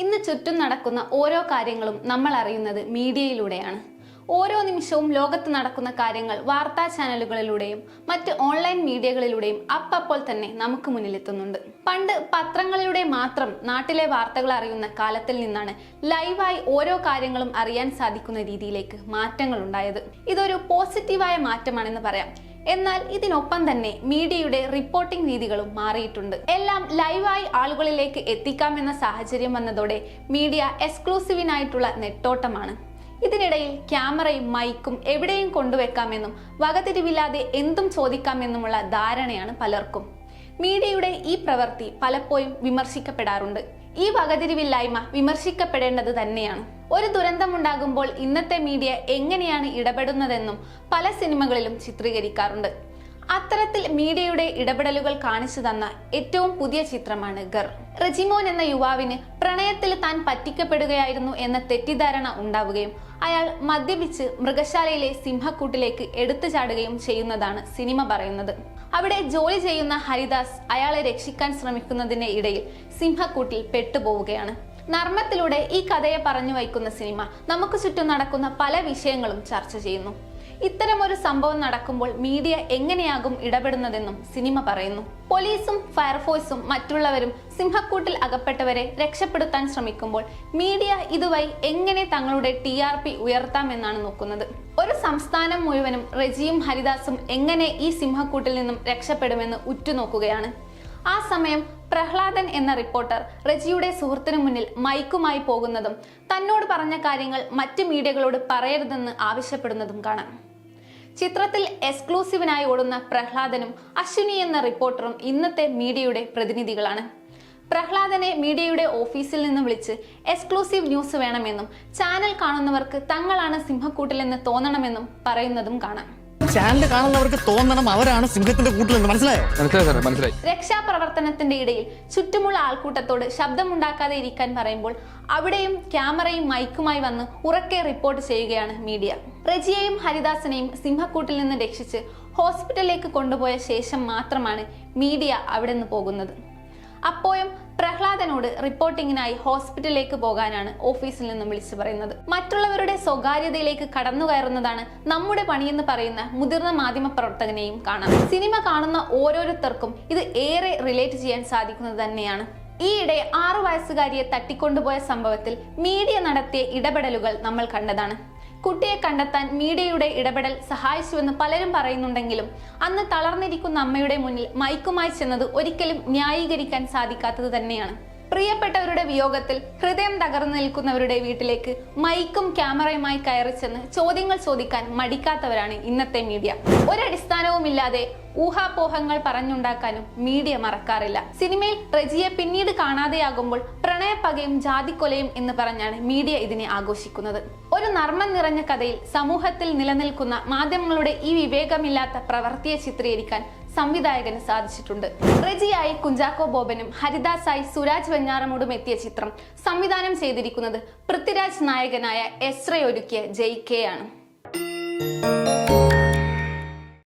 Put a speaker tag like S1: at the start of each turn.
S1: ഇന്ന് ചുറ്റും നടക്കുന്ന ഓരോ കാര്യങ്ങളും നമ്മൾ അറിയുന്നത് മീഡിയയിലൂടെയാണ്. ഓരോ നിമിഷവും ലോകത്ത് നടക്കുന്ന കാര്യങ്ങൾ വാർത്താ ചാനലുകളിലൂടെയും മറ്റ് ഓൺലൈൻ മീഡിയകളിലൂടെയും അപ്പോൾ തന്നെ നമുക്ക് മുന്നിലെത്തുന്നുണ്ട്. പണ്ട് പത്രങ്ങളിലൂടെ മാത്രം നാട്ടിലെ വാർത്തകൾ അറിയുന്ന കാലത്തിൽ നിന്നാണ് ലൈവായി ഓരോ കാര്യങ്ങളും അറിയാൻ സാധിക്കുന്ന രീതിയിലേക്ക് മാറ്റങ്ങൾ ഉണ്ടായത്. ഇതൊരു പോസിറ്റീവായ മാറ്റമാണെന്ന് പറയാം. എന്നാൽ ഇതിനൊപ്പം തന്നെ മീഡിയയുടെ റിപ്പോർട്ടിംഗ് രീതികളും മാറിയിട്ടുണ്ട്. എല്ലാം ലൈവായി ആളുകളിലേക്ക് എത്തിക്കാമെന്ന സാഹചര്യം വന്നതോടെ മീഡിയ എക്സ്ക്ലൂസീവിനായിട്ടുള്ള നെട്ടോട്ടമാണ്. ഇതിനിടയിൽ ക്യാമറയും മൈക്കും എവിടെയും കൊണ്ടുവെക്കാമെന്നും വകതിരിവില്ലാതെ എന്തും ചോദിക്കാമെന്നുമുള്ള ധാരണയാണ് പലർക്കും. മീഡിയയുടെ ഈ പ്രവൃത്തി പലപ്പോഴും വിമർശിക്കപ്പെടാറുണ്ട്. ഈ വകതിരിവില്ലായ്മ വിമർശിക്കപ്പെടേണ്ടത് തന്നെയാണ്. ഒരു ദുരന്തമുണ്ടാകുമ്പോൾ ഇന്നത്തെ മീഡിയ എങ്ങനെയാണ് ഇടപെടുന്നതെന്നും പല സിനിമകളിലും ചിത്രീകരിക്കാറുണ്ട്. അത്തരത്തിൽ മീഡിയയുടെ ഇടപെടലുകൾ കാണിച്ചു തന്ന ഏറ്റവും പുതിയ ചിത്രമാണ് ഗർ. റെജിമോൻ എന്ന യുവാവിന് പ്രണയത്തിൽ താൻ പറ്റിക്കപ്പെടുകയായിരുന്നു എന്ന തെറ്റിദ്ധാരണ ഉണ്ടാവുകയും അയാൾ മദ്യപിച്ച് മൃഗശാലയിലെ സിംഹക്കൂട്ടിലേക്ക് എടുത്തു ചാടുകയും ചെയ്യുന്നതാണ് സിനിമ പറയുന്നത്. അവിടെ ജോലി ചെയ്യുന്ന ഹരിദാസ് അയാളെ രക്ഷിക്കാൻ ശ്രമിക്കുന്നതിന്റെ ഇടയിൽ സിംഹക്കൂട്ടിൽ പെട്ടുപോവുകയാണ്. നർമ്മത്തിലൂടെ ഈ കഥയെ പറഞ്ഞു വയ്ക്കുന്ന സിനിമ നമുക്ക് ചുറ്റും നടക്കുന്ന പല വിഷയങ്ങളും ചർച്ച ചെയ്യുന്നു. ഇത്തരമൊരു സംഭവം നടക്കുമ്പോൾ മീഡിയ എങ്ങനെയാകും ഇടപെടുന്നതെന്നും സിനിമ പറയുന്നു. പോലീസും ഫയർഫോഴ്സും മറ്റുള്ളവരും സിംഹക്കൂട്ടിൽ അകപ്പെട്ടവരെ രക്ഷപ്പെടുത്താൻ ശ്രമിക്കുമ്പോൾ മീഡിയ ഇതുവഴി എങ്ങനെ തങ്ങളുടെ TRP ഉയർത്താമെന്നാണ് നോക്കുന്നത്. ഒരു സംസ്ഥാനം മുഴുവനും റെജിയും ഹരിദാസും എങ്ങനെ ഈ സിംഹക്കൂട്ടിൽ നിന്നും രക്ഷപ്പെടുമെന്ന് ഉറ്റുനോക്കുകയാണ്. ആ സമയം പ്രഹ്ലാദൻ എന്ന റിപ്പോർട്ടർ റെജിയുടെ സുഹൃത്തിനു മുന്നിൽ മൈക്കുമായി പോകുന്നതും തന്നോട് പറഞ്ഞ കാര്യങ്ങൾ മറ്റ് മീഡിയകളോട് പറയരുതെന്ന് ആവശ്യപ്പെടുന്നതും കാണാം. ചിത്രത്തിൽ എക്സ്ക്ലൂസീവിനായി ഓടുന്ന പ്രഹ്ലാദനും അശ്വിനി എന്ന റിപ്പോർട്ടറും ഇന്നത്തെ മീഡിയയുടെ പ്രതിനിധികളാണ്. പ്രഹ്ലാദനെ മീഡിയയുടെ ഓഫീസിൽ നിന്ന് വിളിച്ച് എക്സ്ക്ലൂസീവ് ന്യൂസ് വേണമെന്നും ചാനൽ കാണുന്നവർക്ക് തങ്ങളാണ് സിംഹക്കൂട്ടിലെന്ന് തോന്നണമെന്നും പറയുന്നതും കാണാം.
S2: ചാനൽ കാണുന്നവർക്ക് തോന്നണം അവരാണ് സിംഹത്തിന്റെ കൂട്ടിലെന്ന്. മനസ്സിലായി.
S1: രക്ഷാപ്രവർത്തനത്തിന്റെ ഇടയിൽ ചുറ്റുമുള്ള ആൾക്കൂട്ടത്തോട് ശബ്ദമുണ്ടാക്കാതെ ഇരിക്കാൻ പറയുമ്പോൾ അവിടെയും ക്യാമറയും മൈക്കുമായി വന്ന് ഉറക്കെ റിപ്പോർട്ട് ചെയ്യുകയാണ് മീഡിയ. റെജിയെയും ഹരിദാസിനെയും സിംഹക്കൂട്ടിൽ നിന്ന് രക്ഷിച്ച് ഹോസ്പിറ്റലിലേക്ക് കൊണ്ടുപോയ ശേഷം മാത്രമാണ് മീഡിയ അവിടെ നിന്ന് പോകുന്നത്. അപ്പോഴും പ്രഹ്ലാദനോട് റിപ്പോർട്ടിങ്ങിനായി ഹോസ്പിറ്റലിലേക്ക് പോകാനാണ് ഓഫീസിൽ നിന്നും വിളിച്ചു പറയുന്നത്. മറ്റുള്ളവരുടെ സ്വകാര്യതയിലേക്ക് കടന്നു കയറുന്നതാണ് നമ്മുടെ പണിയെന്ന് പറയുന്ന മുതിർന്ന മാധ്യമ പ്രവർത്തകനെയും കാണാം. സിനിമ കാണുന്ന ഓരോരുത്തർക്കും ഇത് ഏറെ റിലേറ്റ് ചെയ്യാൻ സാധിക്കുന്നത് തന്നെയാണ്. ഈയിടെ 6 വയസ്സുകാരിയെ തട്ടിക്കൊണ്ടുപോയ സംഭവത്തിൽ മീഡിയ നടത്തിയ ഇടപെടലുകൾ നമ്മൾ കണ്ടതാണ്. കുട്ടിയെ കണ്ടെത്താൻ മീഡിയയുടെ ഇടപെടൽ സഹായിച്ചുവെന്ന് പലരും പറയുന്നുണ്ടെങ്കിലും അന്ന് തളർന്നിരിക്കുന്ന അമ്മയുടെ മുന്നിൽ മൈക്കുമായി ചെന്നത് ഒരിക്കലും ന്യായീകരിക്കാൻ സാധിക്കാത്തത് തന്നെയാണ്. പ്രിയപ്പെട്ടവരുടെ വിയോഗത്തിൽ ഹൃദയം തകർന്നു നിൽക്കുന്നവരുടെ വീട്ടിലേക്ക് മൈക്കും ക്യാമറയുമായി കയറി ചെന്ന് ചോദ്യങ്ങൾ ചോദിക്കാൻ മടിക്കാത്തവരാണ് ഇന്നത്തെ മീഡിയ. ഒരടിസ്ഥാനവുമില്ലാതെ ഊഹാപോഹങ്ങൾ പറഞ്ഞുണ്ടാക്കാനും മീഡിയ മറക്കാറില്ല. സിനിമയിൽ റെജിയെ പിന്നീട് കാണാതെയാകുമ്പോൾ പ്രണയപ്പകയും ജാതിക്കൊലയും എന്ന് പറഞ്ഞാണ് മീഡിയ ഇതിനെ ആഘോഷിക്കുന്നത്. ഒരു നർമ്മം നിറഞ്ഞ കഥയിൽ സമൂഹത്തിൽ നിലനിൽക്കുന്ന മാധ്യമങ്ങളുടെ ഈ വിവേകമില്ലാത്ത പ്രവൃത്തിയെ ചിത്രീകരിക്കാൻ സംവിധായകന് സാധിച്ചിട്ടുണ്ട്. റെജിയായി കുഞ്ചാക്കോ ബോബനും ഹരിദാസായി സുരാജ് വെഞ്ഞാറമൂടും എത്തിയ ചിത്രം സംവിധാനം ചെയ്തിരിക്കുന്നത് പൃഥ്വിരാജ് നായകനായ എസ്ര ഒരുക്കിയ JK ആണ്.